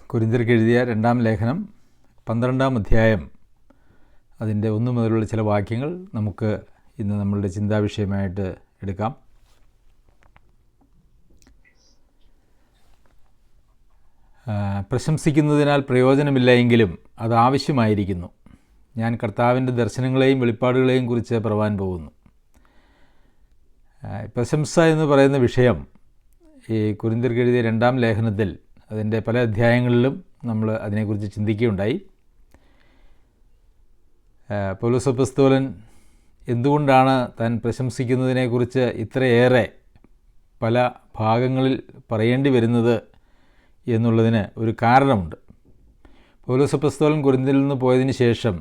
കൊരിന്ത്യർക്ക് എഴുതിയ രണ്ടാം ലേഖനം 12-ാം അധ്യായം അതിൻ്റെ 1 മുതലുള്ള ചില വാക്യങ്ങൾ നമുക്ക് ഇന്ന് നമ്മളുടെ ചിന്താവിഷയമായിട്ട് എടുക്കാം. പ്രശംസിക്കുന്നതിനാൽ പ്രയോജനമില്ല എങ്കിലും അത് ആവശ്യമായിരിക്കുന്നു. ഞാൻ കർത്താവിൻ്റെ ദർശനങ്ങളെയും വെളിപ്പാടുകളെയും കുറിച്ച് പറവാൻ പോകുന്നു. പ്രശംസ എന്ന് പറയുന്ന വിഷയം ഈ കൊരിന്ത്യർക്ക് എഴുതിയ രണ്ടാം ലേഖനത്തിൽ അതിൻ്റെ പല അധ്യായങ്ങളിലും നമ്മൾ അതിനെക്കുറിച്ച് ചിന്തിക്കുകയുണ്ടായി. പൗലോസ് അപ്പോസ്തലൻ എന്തുകൊണ്ടാണ് താൻ പ്രശംസിക്കുന്നതിനെക്കുറിച്ച് ഇത്രയേറെ പല ഭാഗങ്ങളിൽ പറയേണ്ടി വരുന്നത് എന്നുള്ളതിന് ഒരു കാരണമുണ്ട്. പൗലോസ് അപ്പോസ്തലൻ കൊരിന്ത്യയിൽ നിന്ന് പോയതിന് ശേഷം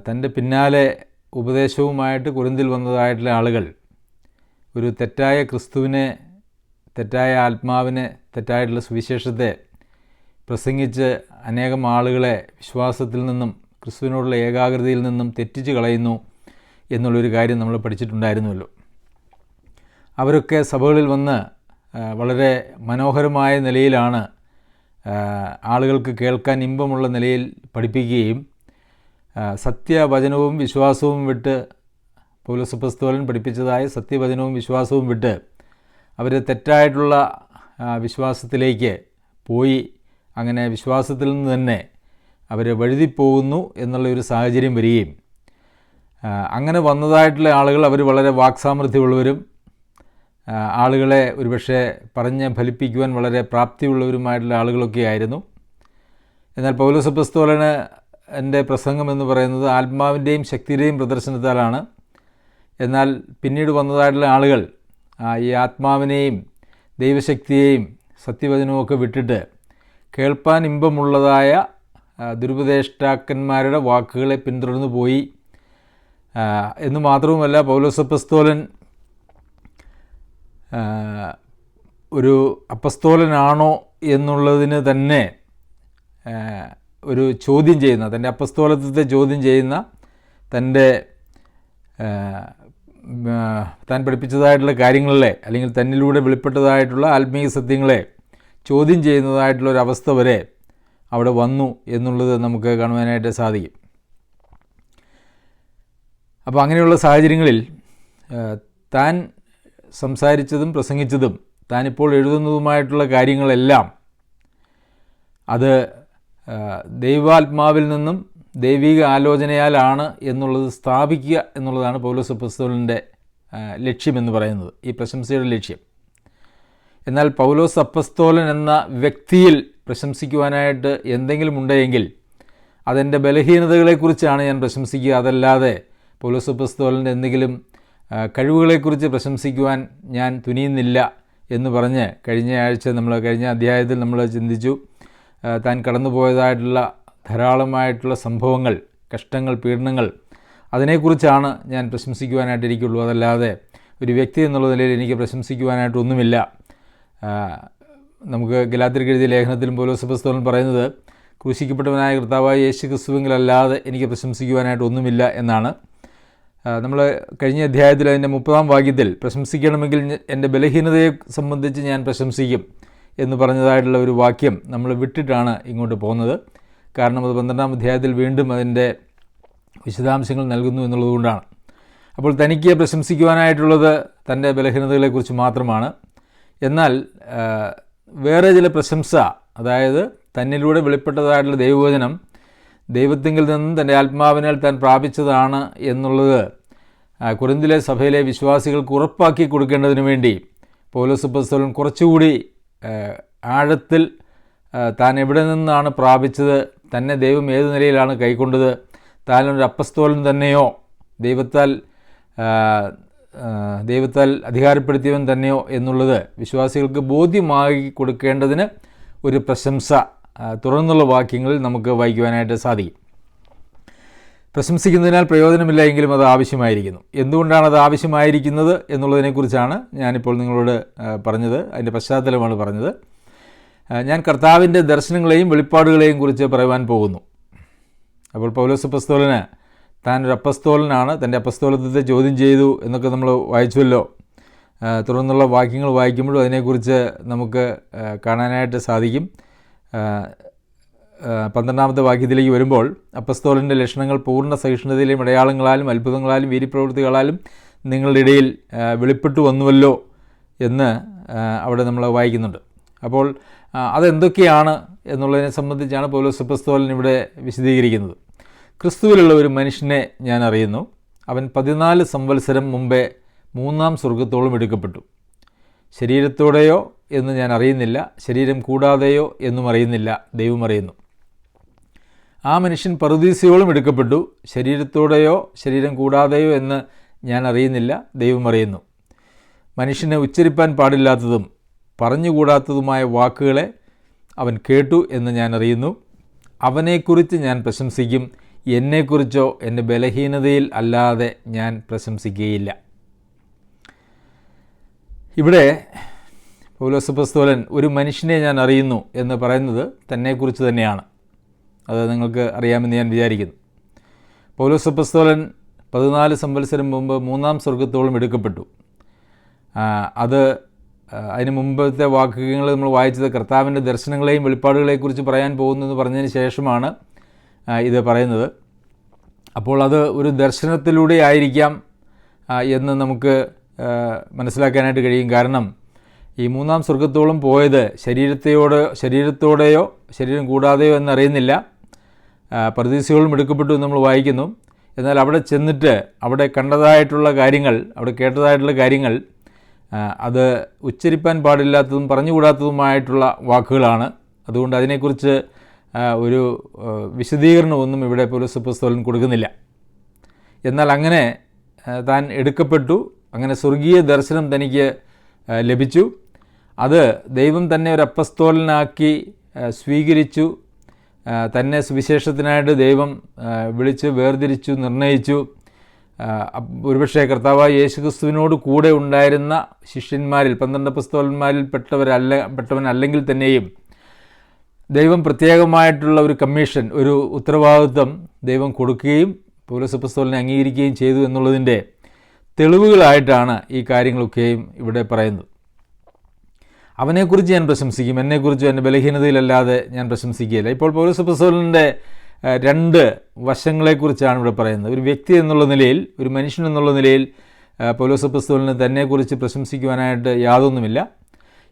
തൻ്റെ പിന്നാലെ ഉപദേശവുമായിട്ട് കൊരിന്ത്യയിൽ വന്നതായിട്ടുള്ള ആളുകൾ ഒരു തെറ്റായ ക്രിസ്തുവിനെ, തെറ്റായ ആത്മാവിനെ, തെറ്റായിട്ടുള്ള സുവിശേഷത്തെ പ്രസംഗിച്ച് അനേകം ആളുകളെ വിശ്വാസത്തിൽ നിന്നും ക്രിസ്തുവിനോടുള്ള ഏകാഗ്രതയിൽ നിന്നും തെറ്റിച്ച് കളയുന്നു എന്നുള്ളൊരു കാര്യം നമ്മൾ പഠിച്ചിട്ടുണ്ടായിരുന്നുവല്ലോ. അവരൊക്കെ സഭകളിൽ വന്ന് വളരെ മനോഹരമായ നിലയിലാണ് ആളുകൾക്ക് കേൾക്കാൻ ഇമ്പമുള്ള നിലയിൽ പഠിപ്പിക്കുകയും സത്യവചനവും വിശ്വാസവും വിട്ട് പൗലോസ് അപ്പോസ്തലൻ പഠിപ്പിച്ചതായ സത്യവചനവും വിശ്വാസവും വിട്ട് അവർ തെറ്റായിട്ടുള്ള വിശ്വാസത്തിലേക്ക് പോയി അങ്ങനെ വിശ്വാസത്തിൽ നിന്ന് തന്നെ അവർ വഴുതിപ്പോകുന്നു എന്നുള്ളൊരു സാഹചര്യം വരികയും അങ്ങനെ വന്നതായിട്ടുള്ള ആളുകൾ അവർ വളരെ വാക്സാമർഥ്യമുള്ളവരും ആളുകളെ ഒരുപക്ഷെ പറഞ്ഞ് ഫലിപ്പിക്കുവാൻ വളരെ പ്രാപ്തിയുള്ളവരുമായിട്ടുള്ള ആളുകളൊക്കെ ആയിരുന്നു. എന്നാൽ പൗലോസ് അപ്പോസ്തലന് എൻ്റെ പ്രസംഗം എന്ന് പറയുന്നത് ആത്മാവിൻ്റെയും ശക്തിയുടെയും പ്രദർശനത്താലാണ്. എന്നാൽ പിന്നീട് വന്നതായിട്ടുള്ള ആളുകൾ ഈ ആത്മാവിനെയും ദൈവശക്തിയെയും സത്യവചനവുമൊക്കെ വിട്ടിട്ട് കേൾപ്പാൻ ഇമ്പമുള്ളതായ ദുരുപദേഷ്ടാക്കന്മാരുടെ വാക്കുകളെ പിന്തുടർന്നു പോയി എന്ന് മാത്രവുമല്ല, പൗലോസ് അപ്പോസ്തലൻ ഒരു അപ്പസ്തോലനാണോ എന്നുള്ളതിന് തന്നെ ഒരു ചോദ്യം ചെയ്യുന്ന, തൻ്റെ അപ്പസ്തോലത്വത്തെ ചോദ്യം ചെയ്യുന്ന, താൻ പഠിപ്പിച്ചതായിട്ടുള്ള കാര്യങ്ങളിലെ അല്ലെങ്കിൽ തന്നിലൂടെ വെളിപ്പെട്ടതായിട്ടുള്ള ആത്മീയ സത്യങ്ങളെ ചോദ്യം ചെയ്യുന്നതായിട്ടുള്ള ഒരവസ്ഥ വരെ അവിടെ വന്നു എന്നുള്ളത് നമുക്ക് കാണുവാനായിട്ട് സാധിക്കും. അപ്പോൾ അങ്ങനെയുള്ള സാഹചര്യങ്ങളിൽ താൻ സംസാരിച്ചതും പ്രസംഗിച്ചതും താനിപ്പോൾ എഴുതുന്നതുമായിട്ടുള്ള കാര്യങ്ങളെല്ലാം അത് ദൈവാത്മാവിൽ നിന്നും ദൈവിക ആലോചനയാലാണ് എന്നുള്ളത് സ്ഥാപിക്കുക എന്നുള്ളതാണ് പൗലോസ് അപ്പോസ്തലൻ്റെ ലക്ഷ്യമെന്ന് പറയുന്നത്, ഈ പ്രശംസയുടെ ലക്ഷ്യം. എന്നാൽ പൗലോസ് അപ്പോസ്തലൻ എന്ന വ്യക്തിയിൽ പ്രശംസിക്കുവാനായിട്ട് എന്തെങ്കിലും ഉണ്ടെങ്കിൽ അതെൻ്റെ ബലഹീനതകളെക്കുറിച്ചാണ് ഞാൻ പ്രശംസിക്കുക. അതല്ലാതെ പൗലോസ് അപ്പോസ്തലൻ്റെ എന്തെങ്കിലും കഴിവുകളെക്കുറിച്ച് പ്രശംസിക്കുവാൻ ഞാൻ തുനിയുന്നില്ല എന്ന് പറഞ്ഞ് കഴിഞ്ഞ അധ്യായത്തിൽ നമ്മൾ ചിന്തിച്ചു. താൻ കടന്നുപോയതായിട്ടുള്ള ധാരാളമായിട്ടുള്ള സംഭവങ്ങൾ, കഷ്ടങ്ങൾ, പീഡനങ്ങൾ, അതിനെക്കുറിച്ചാണ് ഞാൻ പ്രശംസിക്കുവാനായിട്ടിരിക്കുള്ളൂ. അതല്ലാതെ ഒരു വ്യക്തി എന്നുള്ള നിലയിൽ എനിക്ക് പ്രശംസിക്കുവാനായിട്ടൊന്നുമില്ല. നമുക്ക് ഗലാത്യർക്ക് എഴുതിയ ലേഖനത്തിലും പൗലോസ് അപ്പോസ്തലൻ പറയുന്നത് ക്രൂശിക്കപ്പെട്ടവനായ കർത്താവായ യേശു ക്രിസ്തുവിങ്കലല്ലാതെ എനിക്ക് പ്രശംസിക്കുവാനായിട്ടൊന്നുമില്ല എന്നാണ്. നമ്മൾ കഴിഞ്ഞ അധ്യായത്തിൽ അതിൻ്റെ 30-ാം വാക്യത്തിൽ പ്രശംസിക്കണമെങ്കിൽ എൻ്റെ ബലഹീനതയെ സംബന്ധിച്ച് ഞാൻ പ്രശംസിക്കും എന്ന് പറഞ്ഞതായിട്ടുള്ള ഒരു വാക്യം നമ്മൾ വിട്ടിട്ടാണ് ഇങ്ങോട്ട് പോകുന്നത്. കാരണം അത് 12-ാം അധ്യായത്തിൽ വീണ്ടും അതിൻ്റെ വിശദാംശങ്ങൾ നൽകുന്നു എന്നുള്ളതുകൊണ്ടാണ്. അപ്പോൾ തനിക്ക് പ്രശംസിക്കുവാനായിട്ടുള്ളത് തൻ്റെ ബലഹീനതകളെക്കുറിച്ച് മാത്രമാണ്. എന്നാൽ വേറെ ചില പ്രശംസ, അതായത് തന്നിലൂടെ വെളിപ്പെട്ടതായിട്ടുള്ള ദൈവവചനം ദൈവത്തിങ്കിൽ നിന്നും തൻ്റെ ആത്മാവിനാൽ താൻ പ്രാപിച്ചതാണ് എന്നുള്ളത് കൊരിന്തിലെ സഭയിലെ വിശ്വാസികൾക്ക് ഉറപ്പാക്കി കൊടുക്കേണ്ടതിന് വേണ്ടി പൗലോസ് അപ്പോസ്തലൻ കുറച്ചുകൂടി ആഴത്തിൽ താൻ എവിടെ നിന്നാണ് പ്രാപിച്ചത്, തന്നെ ദൈവം ഏത് നിലയിലാണ് കൈക്കൊണ്ടത്, താനൊരു അപ്പസ്തോലൻ തന്നെയോ ദൈവത്താൽ അധികാരപ്പെടുത്തിയവൻ തന്നെയോ എന്നുള്ളത് വിശ്വാസികൾക്ക് ബോധ്യമാക്കി കൊടുക്കേണ്ടതിന് ഒരു പ്രശംസ തുടർന്നുള്ള വാക്യങ്ങളിൽ നമുക്ക് വായിക്കുവാനായിട്ട് സാധിക്കും. പ്രശംസിക്കുന്നതിനാൽ പ്രയോജനമില്ല എങ്കിലും അത് ആവശ്യമായിരിക്കുന്നു. എന്തുകൊണ്ടാണ് അത് ആവശ്യമായിരിക്കുന്നത് എന്നുള്ളതിനെക്കുറിച്ചാണ് ഞാനിപ്പോൾ നിങ്ങളോട് പറഞ്ഞത്. അതിൻ്റെ പശ്ചാത്തലമാണ് പറഞ്ഞത്. ഞാൻ കർത്താവിൻ്റെ ദർശനങ്ങളെയും വെളിപ്പാടുകളെയും കുറിച്ച് പറയുവാൻ പോകുന്നു. അപ്പോൾ പൗലോസ് അപ്പോസ്തലന് താനൊരു അപ്പസ്തോലനാണ്, തൻ്റെ അപ്പസ്തോലത്വത്തെ ചോദ്യം ചെയ്തു എന്നൊക്കെ നമ്മൾ വായിച്ചുവല്ലോ. തുടർന്നുള്ള വാക്യങ്ങൾ വായിക്കുമ്പോഴും അതിനെക്കുറിച്ച് നമുക്ക് കാണാനായിട്ട് സാധിക്കും. 12-ാമത്തെ വാക്യത്തിലേക്ക് വരുമ്പോൾ അപ്പസ്തോലൻ്റെ ലക്ഷണങ്ങൾ പൂർണ്ണ സഹിഷ്ണുതയിലും അടയാളങ്ങളാലും അത്ഭുതങ്ങളാലും വീര്യപ്രവൃത്തികളാലും നിങ്ങളുടെ ഇടയിൽ വെളിപ്പെട്ടു വന്നുവല്ലോ എന്ന് അവിടെ നമ്മൾ വായിക്കുന്നുണ്ട്. അപ്പോൾ അതെന്തൊക്കെയാണ് എന്നുള്ളതിനെ സംബന്ധിച്ചാണ് പൗലോസ് അപ്പസ്തോലൻ ഇവിടെ വിശദീകരിക്കുന്നത്. ക്രിസ്തുവിലുള്ള ഒരു മനുഷ്യനെ ഞാൻ അറിയുന്നു. അവൻ 14 സംവത്സരം മുമ്പേ 3-ാം സ്വർഗത്തോളം എടുക്കപ്പെട്ടു. ശരീരത്തോടെയോ എന്ന് ഞാൻ അറിയുന്നില്ല, ശരീരം കൂടാതെയോ എന്നും അറിയുന്നില്ല, ദൈവം അറിയുന്നു. ആ മനുഷ്യൻ പറുദീസയോളം എടുക്കപ്പെട്ടു. ശരീരത്തോടെയോ ശരീരം കൂടാതെയോ എന്ന് ഞാൻ അറിയുന്നില്ല, ദൈവം അറിയുന്നു. മനുഷ്യനെ ഉച്ചരിപ്പാൻ പാടില്ലാത്തതും പറഞ്ഞുകൂടാത്തതുമായ വാക്കുകളെ അവൻ കേട്ടു എന്ന് ഞാൻ അറിയുന്നു. അവനെക്കുറിച്ച് ഞാൻ പ്രശംസിക്കും, എന്നെക്കുറിച്ചോ എൻ്റെ ബലഹീനതയിൽ അല്ലാതെ ഞാൻ പ്രശംസിക്കുകയില്ല. ഇവിടെ പൗലോസ് അപ്പോസ്തലൻ ഒരു മനുഷ്യനെ ഞാൻ അറിയുന്നു എന്ന് പറയുന്നത് തന്നെക്കുറിച്ച് തന്നെയാണ്. അത് നിങ്ങൾക്ക് അറിയാമെന്ന് ഞാൻ വിചാരിക്കുന്നു. പൗലോസ് അപ്പോസ്തലൻ 14 സംവത്സരം മുമ്പ് 3-ാം സ്വർഗത്തോളം എടുക്കപ്പെട്ടു. അതിന് മുമ്പത്തെ വാക്യങ്ങൾ നമ്മൾ വായിച്ചത് കർത്താവിൻ്റെ ദർശനങ്ങളെയും വെളിപ്പാടുകളെക്കുറിച്ച് പറയാൻ പോകുന്നെന്ന് പറഞ്ഞതിന് ശേഷമാണ് ഇത് പറയുന്നത്. അപ്പോൾ അത് ഒരു ദർശനത്തിലൂടെ ആയിരിക്കാം എന്ന് നമുക്ക് മനസ്സിലാക്കാനായിട്ട് കഴിയും. കാരണം ഈ 3-ാം സ്വർഗത്തോളം പോയത് ശരീരത്തോടെയോ ശരീരം കൂടാതെയോ എന്നറിയുന്നില്ല, പറുദീസയോളം എടുക്കപ്പെട്ടു എന്ന് നമ്മൾ വായിക്കുന്നു. എന്നാൽ അവിടെ ചെന്നിട്ട് അവിടെ കണ്ടതായിട്ടുള്ള കാര്യങ്ങൾ, അവിടെ കേട്ടതായിട്ടുള്ള കാര്യങ്ങൾ അത് ഉച്ചരിപ്പാൻ പാടില്ലാത്തതും പറഞ്ഞുകൂടാത്തതുമായിട്ടുള്ള വാക്കുകളാണ്. അതുകൊണ്ട് അതിനെക്കുറിച്ച് ഒരു വിശദീകരണമൊന്നും ഇവിടെ പൗലോസ് അപ്പോസ്തലൻ കൊടുക്കുന്നില്ല. എന്നാൽ അങ്ങനെ താൻ എടുക്കപ്പെട്ടു, അങ്ങനെ സ്വർഗീയ ദർശനം തനിക്ക് ലഭിച്ചു. അത് ദൈവം തന്നെ ഒരു അപ്പസ്തോലനാക്കി സ്വീകരിച്ചു. തന്നെ സുവിശേഷത്തിനായിട്ട് ദൈവം വിളിച്ച് വേർതിരിച്ചു, നിർണയിച്ചു. ഒരുപക്ഷെ കർത്താവായ യേശുക്രിസ്തുവിനോട് കൂടെ ഉണ്ടായിരുന്ന ശിഷ്യന്മാരിൽ 12 അപ്പസ്തോലന്മാരിൽ പെട്ടവനല്ലെങ്കിൽ തന്നെയും ദൈവം പ്രത്യേകമായിട്ടുള്ള ഒരു കമ്മീഷൻ, ഒരു ഉത്തരവാദിത്വം ദൈവം കൊടുക്കുകയും പൗലോസ് അപ്പോസ്തലനെ അംഗീകരിക്കുകയും ചെയ്തു എന്നുള്ളതിൻ്റെ തെളിവുകളായിട്ടാണ് ഈ കാര്യങ്ങളൊക്കെയും ഇവിടെ പറയുന്നത്. അവനെക്കുറിച്ച് ഞാൻ പ്രശംസിക്കും, എന്നെക്കുറിച്ച് എൻ്റെ ബലഹീനതയിലല്ലാതെ ഞാൻ പ്രശംസിക്കുകയില്ല. ഇപ്പോൾ പൗലോസ് അപ്പോസ്തലൻ്റെ 2 വശങ്ങളെക്കുറിച്ചാണ് ഇവിടെ പറയുന്നത്. ഒരു വ്യക്തി എന്നുള്ള നിലയിൽ, ഒരു മനുഷ്യൻ എന്നുള്ള നിലയിൽ പൗലോസ് അപ്പോസ്തലന് തന്നെക്കുറിച്ച് പ്രശംസിക്കുവാനായിട്ട് യാതൊന്നുമില്ല.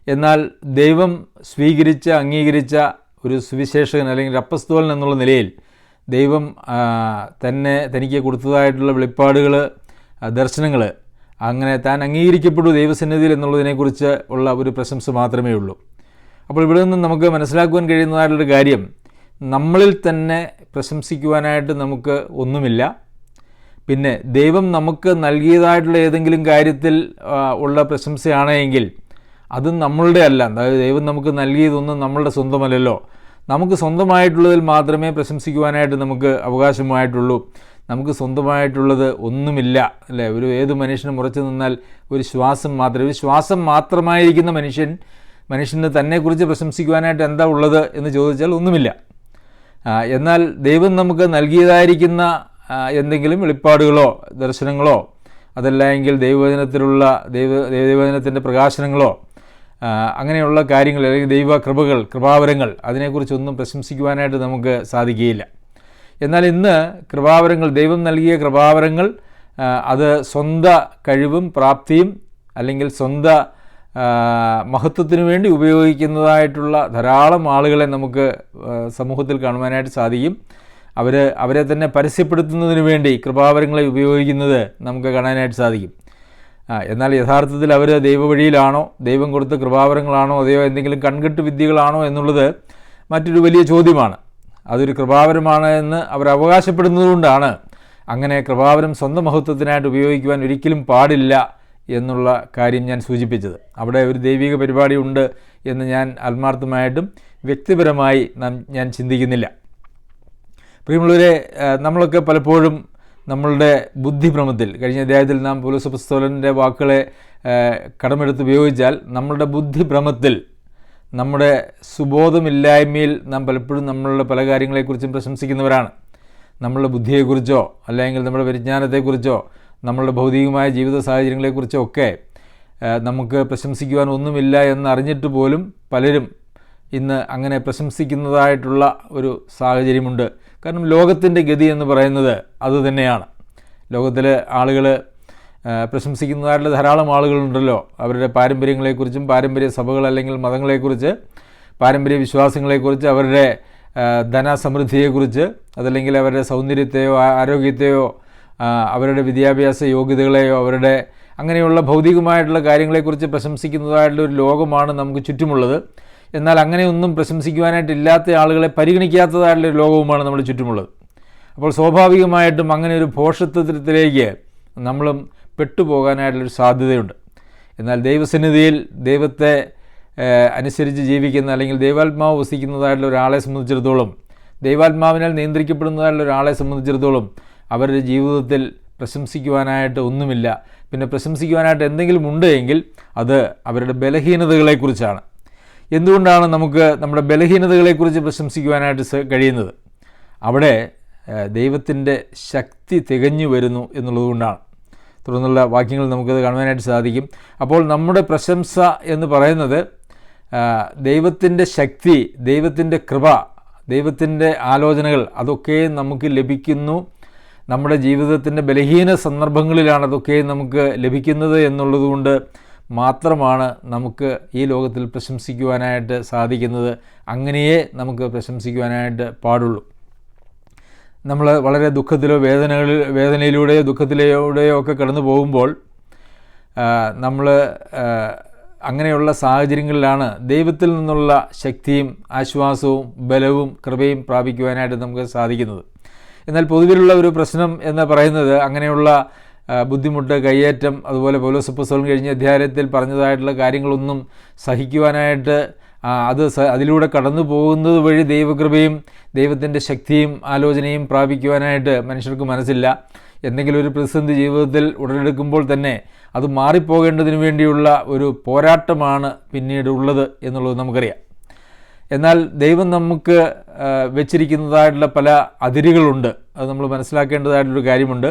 എന്നാൽ ദൈവം സ്വീകരിച്ച, അംഗീകരിച്ച ഒരു സുവിശേഷകൻ അല്ലെങ്കിൽ അപ്പസ്തോലൻ എന്നുള്ള നിലയിൽ ദൈവം തനിക്ക് കൊടുത്തതായിട്ടുള്ള വെളിപ്പാടുകൾ, ദർശനങ്ങൾ, അങ്ങനെ താൻ അംഗീകരിക്കപ്പെട്ടു ദൈവസന്നിധിയിൽ എന്നുള്ളതിനെക്കുറിച്ച് ഉള്ള ഒരു പ്രശംസ മാത്രമേ ഉള്ളൂ. അപ്പോൾ ഇവിടെ നിന്ന് നമുക്ക് മനസ്സിലാക്കുവാൻ കഴിയുന്നതായിട്ടുള്ളൊരു കാര്യം, നമ്മളിൽ തന്നെ പ്രശംസിക്കുവാനായിട്ട് നമുക്ക് ഒന്നുമില്ല. പിന്നെ ദൈവം നമുക്ക് നൽകിയതായിട്ടുള്ള ഏതെങ്കിലും കാര്യത്തിൽ ഉള്ള പ്രശംസയാണെങ്കിൽ അത് നമ്മളുടെ അല്ല. അതായത് ദൈവം നമുക്ക് നൽകിയതൊന്നും നമ്മളുടെ സ്വന്തമല്ലല്ലോ. നമുക്ക് സ്വന്തമായിട്ടുള്ളതിൽ മാത്രമേ പ്രശംസിക്കുവാനായിട്ട് നമുക്ക് അവകാശമായിട്ടുള്ളൂ. നമുക്ക് സ്വന്തമായിട്ടുള്ളത് ഒന്നുമില്ല, അല്ലേ? ഏത് മനുഷ്യനും ഉറച്ചു നിന്നാൽ ഒരു ശ്വാസം മാത്രമായിരിക്കുന്ന മനുഷ്യന് തന്നെക്കുറിച്ച് പ്രശംസിക്കുവാനായിട്ട് എന്താ ഉള്ളത് എന്ന് ചോദിച്ചാൽ ഒന്നുമില്ല. എന്നാൽ ദൈവം നമുക്ക് നൽകിയതായിരിക്കുന്ന എന്തെങ്കിലും വെളിപ്പാടുകളോ ദർശനങ്ങളോ അതല്ലെങ്കിൽ ദൈവവചനത്തിലുള്ള ദൈവവചനത്തിൻ്റെ പ്രകാശനങ്ങളോ അങ്ങനെയുള്ള കാര്യങ്ങൾ, അല്ലെങ്കിൽ ദൈവകൃപകൾ, കൃപാവരങ്ങൾ, അതിനെക്കുറിച്ചൊന്നും പ്രശംസിക്കുവാനായിട്ട് നമുക്ക് സാധിക്കുകയില്ല. എന്നാൽ ഇന്ന് കൃപാവരങ്ങൾ, ദൈവം നൽകിയ കൃപാവരങ്ങൾ, അത് സ്വന്തം കഴിവും പ്രാപ്തിയും അല്ലെങ്കിൽ സ്വന്തം മഹത്വത്തിനു വേണ്ടി ഉപയോഗിക്കുന്നതായിട്ടുള്ള ധാരാളം ആളുകളെ നമുക്ക് സമൂഹത്തിൽ കാണുവാനായിട്ട് സാധിക്കും. അവരെ തന്നെ പരസ്യപ്പെടുത്തുന്നതിന് വേണ്ടി കൃപാവരങ്ങളെ ഉപയോഗിക്കുന്നത് നമുക്ക് കാണാനായിട്ട് സാധിക്കും. എന്നാൽ യഥാർത്ഥത്തിൽ അവർ ദൈവവഴിയിലാണോ, ദൈവം കൊടുത്ത കൃപാവരങ്ങളാണോ, അതെയോ എന്തെങ്കിലും കൺകെട്ട് വിദ്യകളാണോ എന്നുള്ളത് മറ്റൊരു വലിയ ചോദ്യമാണ്. അതൊരു കൃപാവരമാണ് എന്ന് അവർ അവകാശപ്പെടുന്നതുകൊണ്ടാണ് അങ്ങനെ കൃപാവരം സ്വന്തം മഹത്വത്തിനായിട്ട് ഉപയോഗിക്കുവാൻ ഒരിക്കലും പാടില്ല എന്നുള്ള കാര്യം ഞാൻ സൂചിപ്പിച്ചത്. അവിടെ ഒരു ദൈവിക പരിപാടി ഉണ്ട് എന്ന് ഞാൻ ആത്മാർത്ഥമായിട്ടും വ്യക്തിപരമായി ഞാൻ ചിന്തിക്കുന്നില്ല. പ്രിയമുള്ളവരെ, നമ്മളൊക്കെ പലപ്പോഴും നമ്മളുടെ ബുദ്ധിഭ്രമത്തിൽ, കഴിഞ്ഞ അധ്യായത്തിൽ നാം പൗലോസ് അപ്പോസ്തലൻ്റെ വാക്കുകളെ കടമെടുത്ത് ഉപയോഗിച്ചാൽ, നമ്മളുടെ ബുദ്ധിഭ്രമത്തിൽ, നമ്മുടെ സുബോധമില്ലായ്മയിൽ നാം പലപ്പോഴും നമ്മളുടെ പല കാര്യങ്ങളെക്കുറിച്ചും പ്രശംസിക്കുന്നവരാണ്. നമ്മളുടെ ബുദ്ധിയെക്കുറിച്ചോ അല്ലെങ്കിൽ നമ്മുടെ പരിജ്ഞാനത്തെക്കുറിച്ചോ നമ്മളുടെ ഭൗതികമായ ജീവിത സാഹചര്യങ്ങളെക്കുറിച്ചോ ഒക്കെ നമുക്ക് പ്രശംസിക്കുവാൻ ഒന്നുമില്ല എന്നറിഞ്ഞിട്ട് പോലും പലരും ഇന്ന് അങ്ങനെ പ്രശംസിക്കുന്നതായിട്ടുള്ള ഒരു സാഹചര്യമുണ്ട്. കാരണം ലോകത്തിൻ്റെ ഗതി എന്ന് പറയുന്നത് അതുതന്നെയാണ്. ലോകത്തിൽ ആളുകൾ പ്രശംസിക്കുന്നതായിട്ടുള്ള ധാരാളം ആളുകളുണ്ടല്ലോ. അവരുടെ പാരമ്പര്യങ്ങളെക്കുറിച്ചും പാരമ്പര്യ സഭകൾ അല്ലെങ്കിൽ മതങ്ങളെക്കുറിച്ച്, പാരമ്പര്യ വിശ്വാസങ്ങളെക്കുറിച്ച്, അവരുടെ ധനസമൃദ്ധിയെക്കുറിച്ച്, അതല്ലെങ്കിൽ അവരുടെ സൗന്ദര്യത്തെയോ ആരോഗ്യത്തെയോ അവരുടെ വിദ്യാഭ്യാസ യോഗ്യതകളെയോ അവരുടെ അങ്ങനെയുള്ള ഭൗതികമായിട്ടുള്ള കാര്യങ്ങളെക്കുറിച്ച് പ്രശംസിക്കുന്നതായിട്ടുള്ള ഒരു ലോകമാണ് നമുക്ക് ചുറ്റുമുള്ളത്. എന്നാൽ അങ്ങനെയൊന്നും പ്രശംസിക്കുവാനായിട്ടില്ലാത്ത ആളുകളെ പരിഗണിക്കാത്തതായിട്ടുള്ളൊരു ലോകവുമാണ് നമ്മുടെ ചുറ്റുമുള്ളത്. അപ്പോൾ സ്വാഭാവികമായിട്ടും അങ്ങനെ ഒരു ഭോഷത്വത്തിലേക്ക് നമ്മളും പെട്ടുപോകാനായിട്ടുള്ളൊരു സാധ്യതയുണ്ട്. എന്നാൽ ദൈവസന്നിധിയിൽ ദൈവത്തെ അനുസരിച്ച് ജീവിക്കുന്ന അല്ലെങ്കിൽ ദൈവാത്മാവ് വസിക്കുന്നതായിട്ടുള്ള ഒരാളെ സംബന്ധിച്ചിടത്തോളം, ദൈവാത്മാവിനാൽ നിയന്ത്രിക്കപ്പെടുന്നതായിട്ടുള്ള ഒരാളെ സംബന്ധിച്ചിടത്തോളം അവരുടെ ജീവിതത്തിൽ പ്രശംസിക്കുവാനായിട്ട് ഒന്നുമില്ല. പിന്നെ പ്രശംസിക്കുവാനായിട്ട് എന്തെങ്കിലും ഉണ്ട് എങ്കിൽ അത് അവരുടെ ബലഹീനതകളെക്കുറിച്ചാണ്. എന്തുകൊണ്ടാണ് നമുക്ക് നമ്മുടെ ബലഹീനതകളെക്കുറിച്ച് പ്രശംസിക്കുവാനായിട്ട് കഴിയുന്നത്? അവിടെ ദൈവത്തിൻ്റെ ശക്തി തികഞ്ഞു വരുന്നു എന്നുള്ളതുകൊണ്ടാണ്. തുടർന്നുള്ള വാക്യങ്ങൾ നമുക്കത് കാണുവാനായിട്ട് സാധിക്കും. അപ്പോൾ നമ്മുടെ പ്രശംസ എന്ന് പറയുന്നത് ദൈവത്തിൻ്റെ ശക്തി, ദൈവത്തിൻ്റെ കൃപ, ദൈവത്തിൻ്റെ ആലോചനകൾ അതൊക്കെ നമുക്ക് ലഭിക്കുന്നു. നമ്മുടെ ജീവിതത്തിൻ്റെ ബലഹീന സന്ദർഭങ്ങളിലാണ് അതൊക്കെ നമുക്ക് ലഭിക്കുന്നത് എന്നുള്ളതുകൊണ്ട് മാത്രമാണ് നമുക്ക് ഈ ലോകത്തിൽ പ്രശംസിക്കുവാനായിട്ട് സാധിക്കുന്നത്. അങ്ങനെയേ നമുക്ക് പ്രശംസിക്കുവാനായിട്ട് പാടുള്ളൂ. നമ്മൾ വളരെ ദുഃഖത്തിലോ വേദനയിലൂടെയോ ദുഃഖത്തിലൂടെയോ ഒക്കെ കടന്നു പോകുമ്പോൾ നമ്മൾ അങ്ങനെയുള്ള സാഹചര്യങ്ങളിലാണ് ദൈവത്തിൽ നിന്നുള്ള ശക്തിയും ആശ്വാസവും ബലവും കൃപയും പ്രാപിക്കുവാനായിട്ട് നമുക്ക് സാധിക്കുന്നത്. എന്നാൽ പൊതുവിലുള്ള ഒരു പ്രശ്നം എന്ന് പറയുന്നത് അങ്ങനെയുള്ള ബുദ്ധിമുട്ട്, കയ്യേറ്റം, അതുപോലെ പൗലോസ് അപ്പോസ്തലൻ കഴിഞ്ഞ അധ്യായത്തിൽ പറഞ്ഞതായിട്ടുള്ള കാര്യങ്ങളൊന്നും സഹിക്കുവാനായിട്ട് അതിലൂടെ കടന്നു പോകുന്നത് വഴി ദൈവകൃപയും ദൈവത്തിൻ്റെ ശക്തിയും ആലോചനയും പ്രാപിക്കുവാനായിട്ട് മനുഷ്യർക്ക് മനസ്സില്ല. എന്തെങ്കിലും ഒരു പ്രതിസന്ധി ജീവിതത്തിൽ ഉടലെടുക്കുമ്പോൾ തന്നെ അത് മാറിപ്പോകേണ്ടതിന് വേണ്ടിയുള്ള ഒരു പോരാട്ടമാണ് പിന്നീട് ഉള്ളത് എന്നുള്ളത് നമുക്കറിയാം. എന്നാൽ ദൈവം നമുക്ക് വെച്ചിരിക്കുന്നതായിട്ടുള്ള പല അതിരുകളുണ്ട്. അത് നമ്മൾ മനസ്സിലാക്കേണ്ടതായിട്ടൊരു കാര്യമുണ്ട്.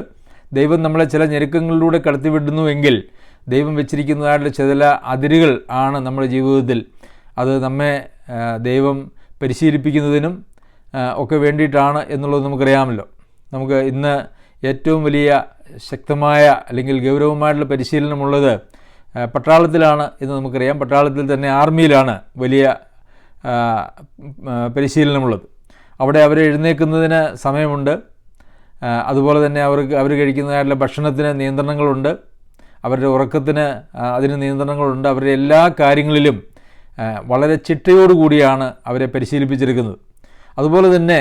ദൈവം നമ്മളെ ചില ഞെരുക്കങ്ങളിലൂടെ കടത്തിവിടുന്നുവെങ്കിൽ ദൈവം വെച്ചിരിക്കുന്നതായിട്ടുള്ള ചില അതിരുകൾ ആണ് നമ്മുടെ ജീവിതത്തിൽ. അത് നമ്മെ ദൈവം പരിശീലിപ്പിക്കുന്നതിനും ഒക്കെ വേണ്ടിയിട്ടാണ് എന്നുള്ളത് നമുക്കറിയാമല്ലോ. നമുക്ക് ഇന്ന് ഏറ്റവും വലിയ ശക്തമായ അല്ലെങ്കിൽ ഗൗരവമായിട്ടുള്ള പരിശീലനമുള്ളത് പട്ടാളത്തിലാണ് എന്ന് നമുക്കറിയാം. പട്ടാളത്തിൽ തന്നെ ആർമിയിലാണ് വലിയ പരിശീലനമുള്ളത്. അവിടെ അവർ എഴുന്നേൽക്കുന്നതിന് സമയമുണ്ട്. അതുപോലെ തന്നെ അവർ കഴിക്കുന്നതായിട്ടുള്ള ഭക്ഷണത്തിന് നിയന്ത്രണങ്ങളുണ്ട്. അവരുടെ ഉറക്കത്തിന് അതിന് നിയന്ത്രണങ്ങളുണ്ട്. അവരുടെ എല്ലാ കാര്യങ്ങളിലും വളരെ ചിട്ടയോടുകൂടിയാണ് അവരെ പരിശീലിപ്പിച്ചെടുക്കുന്നത്. അതുപോലെ തന്നെ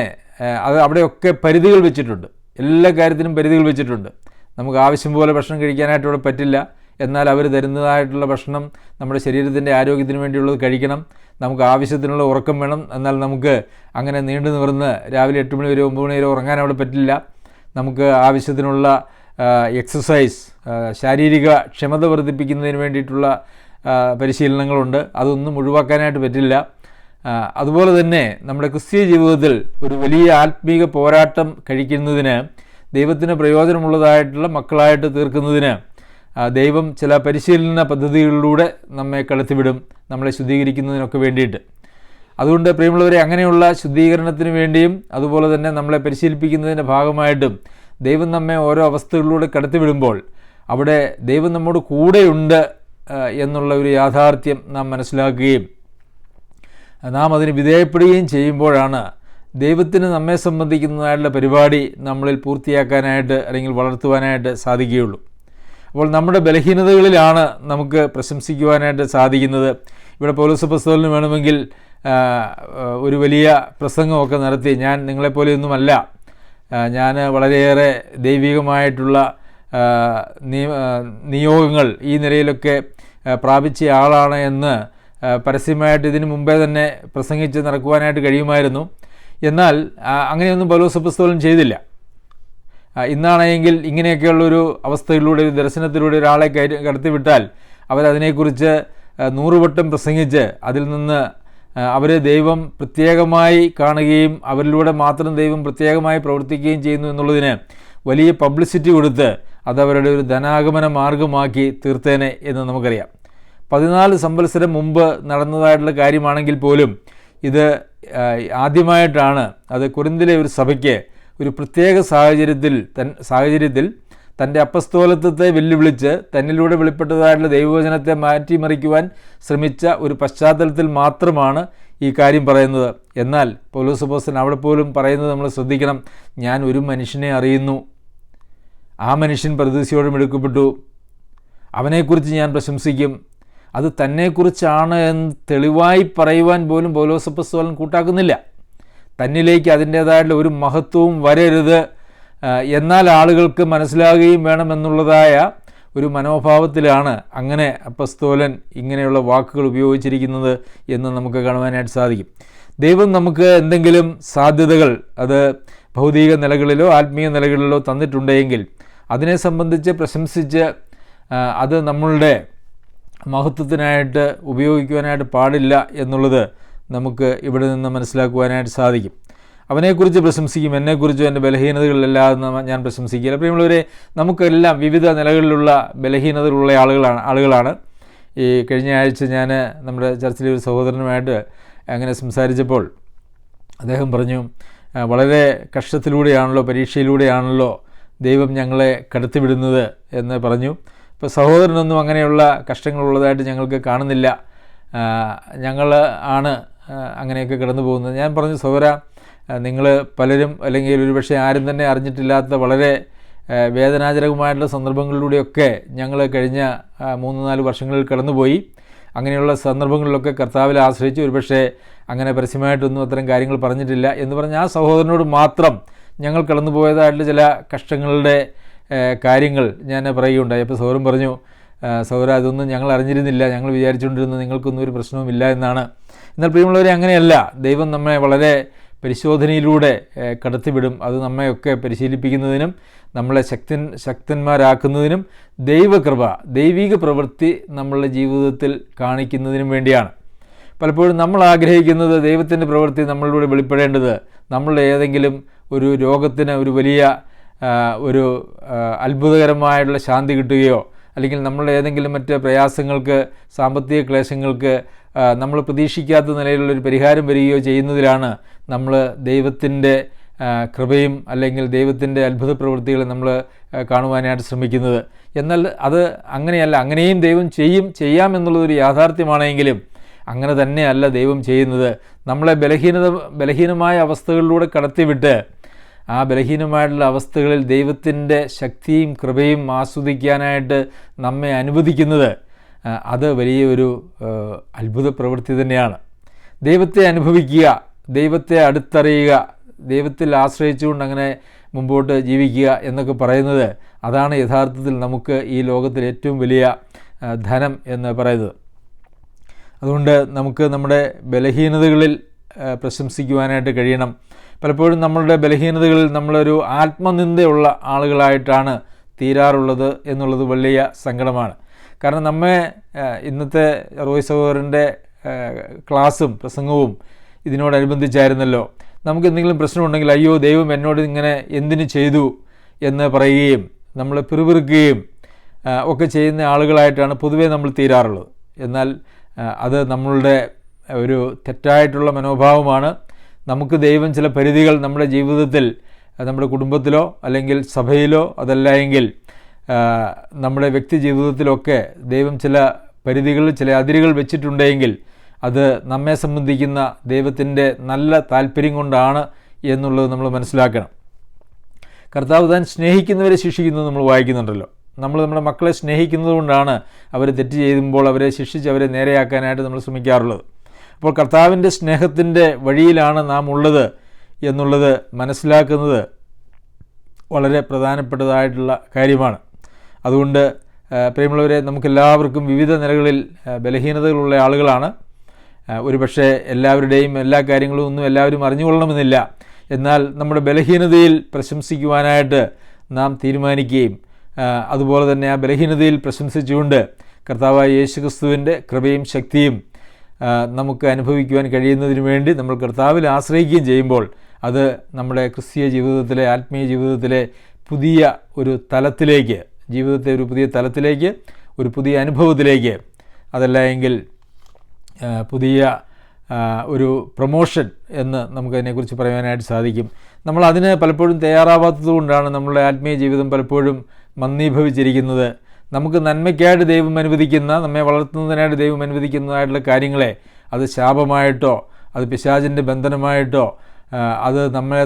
അവിടെയൊക്കെ പരിധികൾ വെച്ചിട്ടുണ്ട്. എല്ലാ കാര്യത്തിനും പരിധികൾ വെച്ചിട്ടുണ്ട്. നമുക്ക് ആവശ്യം പോലെ ഭക്ഷണം കഴിക്കാനായിട്ട് ഇവിടെ പറ്റില്ല. എന്നാൽ അവർ തരുന്നതായിട്ടുള്ള ഭക്ഷണം നമ്മുടെ ശരീരത്തിൻ്റെ ആരോഗ്യത്തിന് വേണ്ടിയുള്ളത് കഴിക്കണം. നമുക്ക് ആവശ്യത്തിനുള്ള ഉറക്കം വേണം. എന്നാൽ നമുക്ക് അങ്ങനെ നീണ്ടു നിവർന്ന് രാവിലെ 8 മണി വരെ 9 മണി വരെ ഉറങ്ങാൻ അവിടെ പറ്റില്ല. നമുക്ക് ആവശ്യത്തിനുള്ള എക്സസൈസ്, ശാരീരിക ക്ഷമത വർദ്ധിപ്പിക്കുന്നതിന് വേണ്ടിയിട്ടുള്ള പരിശീലനങ്ങളുണ്ട്. അതൊന്നും ഒഴിവാക്കാനായിട്ട് പറ്റില്ല. അതുപോലെ തന്നെ നമ്മുടെ ക്രിസ്തീയ ജീവിതത്തിൽ ഒരു വലിയ ആത്മീക പോരാട്ടം കഴിക്കുന്നതിന്, ദൈവത്തിന് പ്രയോജനമുള്ളതായിട്ടുള്ള മക്കളായിട്ട് തീർക്കുന്നതിന് ദൈവം ചില പരിശീലന പദ്ധതികളിലൂടെ നമ്മെ കടത്തിവിടും, നമ്മളെ ശുദ്ധീകരിക്കുന്നതിനൊക്കെ വേണ്ടിയിട്ട്. അതുകൊണ്ട് പ്രിയമുള്ളവരെ, അങ്ങനെയുള്ള ശുദ്ധീകരണത്തിന് വേണ്ടിയും അതുപോലെ തന്നെ നമ്മളെ പരിശീലിപ്പിക്കുന്നതിൻ്റെ ഭാഗമായിട്ടും ദൈവം നമ്മെ ഓരോ അവസ്ഥകളിലൂടെ കടത്തിവിടുമ്പോൾ അവിടെ ദൈവം നമ്മോട് കൂടെയുണ്ട് എന്നുള്ള ഒരു യാഥാർത്ഥ്യം നാം മനസ്സിലാക്കുകയും നാം അതിന് വിധേയപ്പെടുകയും ചെയ്യുമ്പോഴാണ് ദൈവത്തിന് നമ്മെ സംബന്ധിക്കുന്നതായിട്ടുള്ള പരിപാടി നമ്മളിൽ പൂർത്തിയാക്കാനായിട്ട് അല്ലെങ്കിൽ വളർത്തുവാനായിട്ട് സാധിക്കുകയുള്ളൂ. അപ്പോൾ നമ്മുടെ ബലഹീനതകളിലാണ് നമുക്ക് പ്രശംസിക്കുവാനായിട്ട് സാധിക്കുന്നത്. ഇവിടെ പൗലോസ് അപ്പോസ്തലന് വേണമെങ്കിൽ ഒരു വലിയ പ്രസംഗമൊക്കെ നടത്തി, ഞാൻ നിങ്ങളെപ്പോലെയൊന്നുമല്ല, ഞാൻ വളരെയേറെ ദൈവികമായിട്ടുള്ള നിയോഗങ്ങൾ ഈ നിലയിലൊക്കെ പ്രാപിച്ച ആളാണ് എന്ന് പരസ്യമായിട്ട് ഇതിനു മുമ്പേ തന്നെ പ്രസംഗിച്ച് നടക്കുവാനായിട്ട് കഴിയുമായിരുന്നു. എന്നാൽ അങ്ങനെയൊന്നും പൗലോസ് അപ്പോസ്തലൻ ചെയ്തില്ല. ഇന്നാണെങ്കിൽ ഇങ്ങനെയൊക്കെയുള്ളൊരു അവസ്ഥയിലൂടെ, ഒരു ദർശനത്തിലൂടെ ഒരാളെ കടത്തിവിട്ടാൽ അവരതിനെക്കുറിച്ച് 100 വട്ടം പ്രസംഗിച്ച് അതിൽ നിന്ന് അവരെ ദൈവം പ്രത്യേകമായി കാണുകയും അവരിലൂടെ മാത്രം ദൈവം പ്രത്യേകമായി പ്രവർത്തിക്കുകയും ചെയ്യുന്നു എന്നുള്ളതിന് വലിയ പബ്ലിസിറ്റി കൊടുത്ത് അതവരുടെ ഒരു ധനാഗമന മാർഗമാക്കി തീർത്തേനെ എന്ന് നമുക്കറിയാം. 14 സംവത്സരം മുമ്പ് നടന്നതായിട്ടുള്ള കാര്യമാണെങ്കിൽ പോലും ഇത് ആദ്യമായിട്ടാണ് അത് കൊരിന്തിലെ ഒരു സഭയ്ക്ക് ഒരു പ്രത്യേക സാഹചര്യത്തിൽ തൻ്റെ അപ്പസ്തോലത്വത്തെ വെല്ലുവിളിച്ച് തന്നിലൂടെ വെളിപ്പെട്ടതായിട്ടുള്ള ദൈവവചനത്തെ മാറ്റിമറിക്കുവാൻ ശ്രമിച്ച ഒരു പശ്ചാത്തലത്തിൽ മാത്രമാണ് ഈ കാര്യം പറയുന്നത്. എന്നാൽ പൗലോസ് അപ്പോസ്തലൻ അവിടെ പോലും പറയുന്നത് നമ്മൾ ശ്രദ്ധിക്കണം. ഞാൻ ഒരു മനുഷ്യനെ അറിയുന്നു, ആ മനുഷ്യൻ പരദീസയോടും എടുക്കപ്പെട്ടു, അവനെക്കുറിച്ച് ഞാൻ പ്രശംസിക്കും. അത് തന്നെക്കുറിച്ചാണ് എന്ന് തെളിവായി പറയുവാൻ പോലും പൗലോസ് അപ്പോസ്തലൻ കൂട്ടാക്കുന്നില്ല. തന്നിലേക്ക് അതിൻ്റേതായിട്ടുള്ള ഒരു മഹത്വവും വരരുത്, എന്നാൽ ആളുകൾക്ക് മനസ്സിലാകുകയും വേണമെന്നുള്ളതായ ഒരു മനോഭാവത്തിലാണ് അങ്ങനെ അപ്പോസ്തലൻ ഇങ്ങനെയുള്ള വാക്കുകൾ ഉപയോഗിച്ചിരിക്കുന്നത് എന്ന് നമുക്ക് കാണുവാനായിട്ട് സാധിക്കും. ദൈവം നമുക്ക് എന്തെങ്കിലും സാധ്യതകൾ അത് ഭൗതിക നിലകളിലോ ആത്മീയ നിലകളിലോ തന്നിട്ടുണ്ടെങ്കിൽ അതിനെ സംബന്ധിച്ച് പ്രശംസിച്ച് അത് നമ്മളുടെ മഹത്വത്തിനായിട്ട് ഉപയോഗിക്കുവാനായിട്ട് പാടില്ല എന്നുള്ളത് നമുക്ക് ഇവിടെ നിന്ന് മനസ്സിലാക്കുവാനായിട്ട് സാധിക്കും. അവനെക്കുറിച്ച് പ്രശംസിക്കും, എന്നെക്കുറിച്ചും എൻ്റെ ബലഹീനതകളിലെല്ലാം ഞാൻ പ്രശംസിക്കില്ല. പ്രിയമുള്ളവരെ, നമുക്കെല്ലാം വിവിധ നിലകളിലുള്ള ബലഹീനതകളുള്ള ആളുകളാണ്. ഈ കഴിഞ്ഞ ആഴ്ച ഞാൻ നമ്മുടെ ചർച്ചിലെ ഒരു സഹോദരനുമായിട്ട് അങ്ങനെ സംസാരിച്ചപ്പോൾ അദ്ദേഹം പറഞ്ഞു, വളരെ കഷ്ടത്തിലൂടെയാണല്ലോ, പരീക്ഷയിലൂടെയാണല്ലോ ദൈവം ഞങ്ങളെ കടത്തിവിടുന്നത് എന്ന് പറഞ്ഞു. ഇപ്പോൾ സഹോദരനൊന്നും അങ്ങനെയുള്ള കഷ്ടങ്ങളുള്ളതായിട്ട് ഞങ്ങൾക്ക് കാണുന്നില്ല, ഞങ്ങൾ ആണ് അങ്ങനെയൊക്കെ കടന്നു പോകുന്നത്. ഞാൻ പറഞ്ഞു, സഹോദര, നിങ്ങൾ പലരും അല്ലെങ്കിൽ ഒരുപക്ഷെ ആരും തന്നെ അറിഞ്ഞിട്ടില്ലാത്ത വളരെ വേദനാജനകമായിട്ടുള്ള സന്ദർഭങ്ങളിലൂടെയൊക്കെ ഞങ്ങൾ കഴിഞ്ഞ 3-4 വർഷങ്ങളിൽ കടന്നുപോയി. അങ്ങനെയുള്ള സന്ദർഭങ്ങളിലൊക്കെ കർത്താവിൽ ആശ്രയിച്ച് ഒരുപക്ഷെ അങ്ങനെ പരസ്യമായിട്ടൊന്നും അത്തരം കാര്യങ്ങൾ പറഞ്ഞിട്ടില്ല എന്ന് പറഞ്ഞ് ആ സഹോദരനോട് മാത്രം ഞങ്ങൾ കടന്നുപോയതായിട്ടുള്ള ചില കഷ്ടങ്ങളുടെ കാര്യങ്ങൾ ഞാൻ പറയുകയുണ്ടായി. അപ്പോൾ സഹോദരൻ പറഞ്ഞു, സഹോദര, അതൊന്നും ഞങ്ങൾ അറിഞ്ഞിരുന്നില്ല, ഞങ്ങൾ വിചാരിച്ചുകൊണ്ടിരുന്നത് നിങ്ങൾക്കൊന്നും ഒരു പ്രശ്നവുമില്ല എന്നാണ്. എന്നാൽ പ്രിയമുള്ളവരെ, അങ്ങനെയല്ല. ദൈവം നമ്മെ വളരെ പരിശോധനയിലൂടെ കടത്തിവിടും. അത് നമ്മയൊക്കെ പരിശീലിപ്പിക്കുന്നതിനും നമ്മളെ ശക്തന്മാരാക്കുന്നതിനും ദൈവകൃപ, ദൈവിക പ്രവൃത്തി നമ്മളുടെ ജീവിതത്തിൽ കാണിക്കുന്നതിനും വേണ്ടിയാണ്. പലപ്പോഴും നമ്മൾ ആഗ്രഹിക്കുന്നത് ദൈവത്തിൻ്റെ പ്രവൃത്തി നമ്മളിലൂടെ വെളിപ്പെടേണ്ടത് നമ്മളുടെ ഏതെങ്കിലും ഒരു രോഗത്തിന് ഒരു വലിയ ഒരു അത്ഭുതകരമായിട്ടുള്ള ശാന്തി കിട്ടുകയോ അല്ലെങ്കിൽ നമ്മളുടെ ഏതെങ്കിലും മറ്റ് പ്രയാസങ്ങൾക്ക്, സാമ്പത്തിക ക്ലേശങ്ങൾക്ക് നമ്മൾ പ്രതീക്ഷിക്കാത്ത നിലയിലുള്ളൊരു പരിഹാരം വരികയോ ചെയ്യുന്നതിലാണ് നമ്മൾ ദൈവത്തിൻ്റെ കൃപയും അല്ലെങ്കിൽ ദൈവത്തിൻ്റെ അത്ഭുത പ്രവൃത്തികളെ നമ്മൾ കാണുവാനായിട്ട് ശ്രമിക്കുന്നത്. എന്നാൽ അത് അങ്ങനെയല്ല. അങ്ങനെയും ദൈവം ചെയ്യാം എന്നുള്ളതൊരു യാഥാർത്ഥ്യമാണെങ്കിലും അങ്ങനെ തന്നെയല്ല ദൈവം ചെയ്യുന്നത്. നമ്മളെ ബലഹീനമായ അവസ്ഥകളിലൂടെ കടത്തിവിട്ട് ആ ബലഹീനമായിട്ടുള്ള അവസ്ഥകളിൽ ദൈവത്തിൻ്റെ ശക്തിയും കൃപയും ആസ്വദിക്കാനായിട്ട് നമ്മെ അനുവദിക്കുന്നത് അത് വലിയൊരു അത്ഭുത പ്രവൃത്തി തന്നെയാണ്. ദൈവത്തെ അനുഭവിക്കുക, ദൈവത്തെ അടുത്തറിയുക, ദൈവത്തിൽ ആശ്രയിച്ചുകൊണ്ട് അങ്ങനെ മുമ്പോട്ട് ജീവിക്കുക എന്നൊക്കെ പറയുന്നത് അതാണ് യഥാർത്ഥത്തിൽ നമുക്ക് ഈ ലോകത്തിൽ ഏറ്റവും വലിയ ധനം എന്ന് പറയുന്നത്. അതുകൊണ്ട് നമുക്ക് നമ്മുടെ ബലഹീനതകളിൽ പ്രശംസിക്കുവാനായിട്ട് കഴിയണം. പലപ്പോഴും നമ്മളുടെ ബലഹീനതകളിൽ നമ്മളൊരു ആത്മനിന്ദയുള്ള ആളുകളായിട്ടാണ് തീരാറുള്ളത് എന്നുള്ളത് വലിയ സങ്കടമാണ്. കാരണം നമ്മെ ഇന്നത്തെ റോയ് സഹോദരൻ്റെ ക്ലാസ്സും പ്രസംഗവും ഇതിനോടനുബന്ധിച്ചായിരുന്നല്ലോ. നമുക്ക് എന്തെങ്കിലും പ്രശ്നമുണ്ടെങ്കിൽ അയ്യോ ദൈവം എന്നോട് ഇങ്ങനെ എന്തിനു ചെയ്തു എന്ന് പറയുകയും നമ്മൾ പിറുപിറുക്കുകയും ഒക്കെ ചെയ്യുന്ന ആളുകളായിട്ടാണ് പൊതുവേ നമ്മൾ തീരാറുള്ളത്. എന്നാൽ അത് നമ്മളുടെ ഒരു തെറ്റായിട്ടുള്ള മനോഭാവമാണ്. നമുക്ക് ദൈവം ചില പരിധികൾ നമ്മുടെ ജീവിതത്തിൽ, നമ്മുടെ കുടുംബത്തിലോ അല്ലെങ്കിൽ സഭയിലോ അതല്ല എങ്കിൽ നമ്മുടെ വ്യക്തി ജീവിതത്തിലൊക്കെ ദൈവം ചില പരിധികൾ, ചില അതിരുകൾ വെച്ചിട്ടുണ്ടെങ്കിൽ അത് നമ്മെ സംബന്ധിക്കുന്ന ദൈവത്തിൻ്റെ നല്ല താല്പര്യം കൊണ്ടാണ് എന്നുള്ളത് നമ്മൾ മനസ്സിലാക്കണം. കർത്താവ് താൻ സ്നേഹിക്കുന്നവരെ ശിക്ഷിക്കുന്നത് നമ്മൾ വായിക്കുന്നുണ്ടല്ലോ. നമ്മൾ നമ്മുടെ മക്കളെ സ്നേഹിക്കുന്നത് കൊണ്ടാണ് അവർ തെറ്റ് ചെയ്യുമ്പോൾ അവരെ ശിക്ഷിച്ച് അവരെ നേരെയാക്കാനായിട്ട് നമ്മൾ ശ്രമിക്കാറുള്ളത്. അപ്പോൾ കർത്താവിൻ്റെ സ്നേഹത്തിൻ്റെ വഴിയിലാണ് നാം ഉള്ളത് എന്നുള്ളത് മനസ്സിലാക്കുന്നത് വളരെ പ്രധാനപ്പെട്ടതായിട്ടുള്ള കാര്യമാണ്. അതുകൊണ്ട് പ്രിയമുള്ളവരെ, നമുക്കെല്ലാവർക്കും വിവിധ നിലകളിൽ ബലഹീനതകളുള്ള ആളുകളാണ്. ഒരുപക്ഷെ എല്ലാവരുടെയും എല്ലാ കാര്യങ്ങളും ഒന്നും എല്ലാവരും അറിഞ്ഞുകൊള്ളണമെന്നില്ല. എന്നാൽ നമ്മുടെ ബലഹീനതയിൽ പ്രശംസിക്കുവാനായിട്ട് നാം തീരുമാനിക്കുകയും അതുപോലെ തന്നെ ആ ബലഹീനതയിൽ പ്രശംസിച്ചുകൊണ്ട് കർത്താവായ യേശുക്രിസ്തുവിൻ്റെ കൃപയും ശക്തിയും നമുക്ക് അനുഭവിക്കുവാൻ കഴിയുന്നതിന് വേണ്ടി നമ്മൾ കർത്താവിൽ ആശ്രയിക്കുകയും ചെയ്യുമ്പോൾ അത് നമ്മുടെ ക്രിസ്തീയ ജീവിതത്തിലെ, ആത്മീയ ജീവിതത്തിലെ പുതിയ ഒരു തലത്തിലേക്ക്, ജീവിതത്തെ ഒരു പുതിയ തലത്തിലേക്ക്, ഒരു പുതിയ അനുഭവത്തിലേക്ക്, അതല്ല എങ്കിൽ പുതിയ ഒരു പ്രൊമോഷൻ എന്ന് നമുക്കതിനെക്കുറിച്ച് പറയാനായിട്ട് സാധിക്കും. നമ്മളതിന് പലപ്പോഴും തയ്യാറാവാത്തത് കൊണ്ടാണ് നമ്മളുടെ ആത്മീയ ജീവിതം പലപ്പോഴും മന്ദീഭവിച്ചിരിക്കുന്നത്. നമുക്ക് നന്മയ്ക്കായിട്ട് ദൈവം അനുവദിക്കുന്ന, നമ്മെ വളർത്തുന്നതിനായിട്ട് ദൈവം അനുവദിക്കുന്നതായിട്ടുള്ള കാര്യങ്ങളെ അത് ശാപമായിട്ടോ അത് പിശാചിൻ്റെ ബന്ധനമായിട്ടോ അത് നമ്മളെ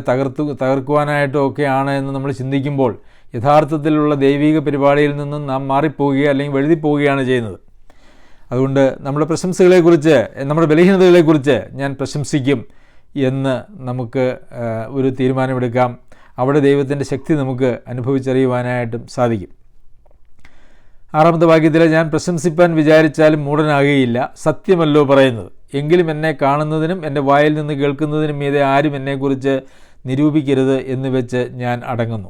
തകർക്കുവാനായിട്ടോ ഒക്കെയാണ് എന്ന് നമ്മൾ ചിന്തിക്കുമ്പോൾ യഥാർത്ഥത്തിലുള്ള ദൈവിക പരിപാടിയിൽ നിന്നും നാം മാറിപ്പോവുകയോ അല്ലെങ്കിൽ വഴുതിപ്പോവുകയാണ് ചെയ്യുന്നത്. അതുകൊണ്ട് നമ്മുടെ പ്രശംസകളെക്കുറിച്ച്, നമ്മുടെ ബലഹീനതകളെക്കുറിച്ച് ഞാൻ പ്രശംസിക്കും എന്ന് നമുക്ക് ഒരു തീരുമാനമെടുക്കാം. അവിടെ ദൈവത്തിൻ്റെ ശക്തി നമുക്ക് അനുഭവിച്ചറിയുവാനായിട്ടും സാധിക്കും. 6-ാമത്തെ വാക്യത്തിൽ, ഞാൻ പ്രശംസിപ്പാൻ വിചാരിച്ചാലും മൂഢനാകുകയില്ല, സത്യമല്ലോ പറയുന്നത്. എങ്കിലും എന്നെ കാണുന്നതിനും എൻ്റെ വായിൽ നിന്ന് കേൾക്കുന്നതിനും മീതെ ആരും എന്നെക്കുറിച്ച് നിരൂപിക്കരുത് എന്ന് വെച്ച് ഞാൻ അടങ്ങുന്നു.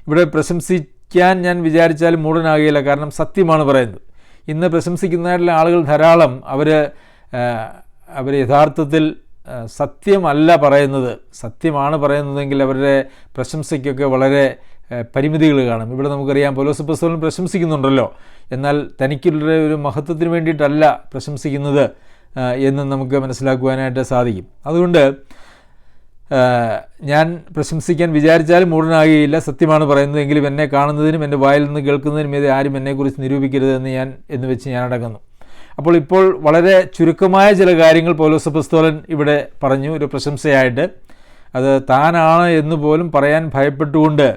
ഇവിടെ പ്രശംസിക്കാൻ ഞാൻ വിചാരിച്ചാലും മൂഢനാകുകയില്ല, കാരണം സത്യമാണ് പറയുന്നത്. ഇന്ന് പ്രശംസിക്കുന്നതായിട്ടുള്ള ആളുകൾ ധാരാളം അവർ യഥാർത്ഥത്തിൽ സത്യമല്ല പറയുന്നത്. സത്യമാണ് പറയുന്നതെങ്കിൽ അവരുടെ പ്രശംസയ്ക്കൊക്കെ വളരെ പരിമിതികൾ കാണും. ഇവിടെ നമുക്കറിയാം, പൗലോസ് അപ്പോസ്തലൻ പ്രശംസിക്കുന്നുണ്ടല്ലോ, എന്നാൽ തനിക്കുള്ള ഒരു മഹത്വത്തിന് വേണ്ടിയിട്ടല്ല പ്രശംസിക്കുന്നത് എന്ന് നമുക്ക് മനസ്സിലാക്കുവാനായിട്ട് സാധിക്കും. അതുകൊണ്ട് ഞാൻ പ്രശംസിക്കാൻ വിചാരിച്ചാലും മൂഢനാകുകയില്ല, സത്യമാണ് പറയുന്നത്. എങ്കിലും എന്നെ കാണുന്നതിനും എൻ്റെ വായിൽ നിന്ന് കേൾക്കുന്നതിനും മീതെ ആരും എന്നെക്കുറിച്ച് നിരൂപിക്കരുത് എന്ന് വെച്ച് ഞാൻ അടങ്ങുന്നു. അപ്പോൾ ഇപ്പോൾ വളരെ ചുരുക്കമായ ചില കാര്യങ്ങൾ പൗലോസ് അപ്പോസ്തലൻ ഇവിടെ പറഞ്ഞു ഒരു പ്രശംസയായിട്ട്. അത് താനാണ് എന്ന് പോലും പറയാൻ ഭയപ്പെട്ടുകൊണ്ട്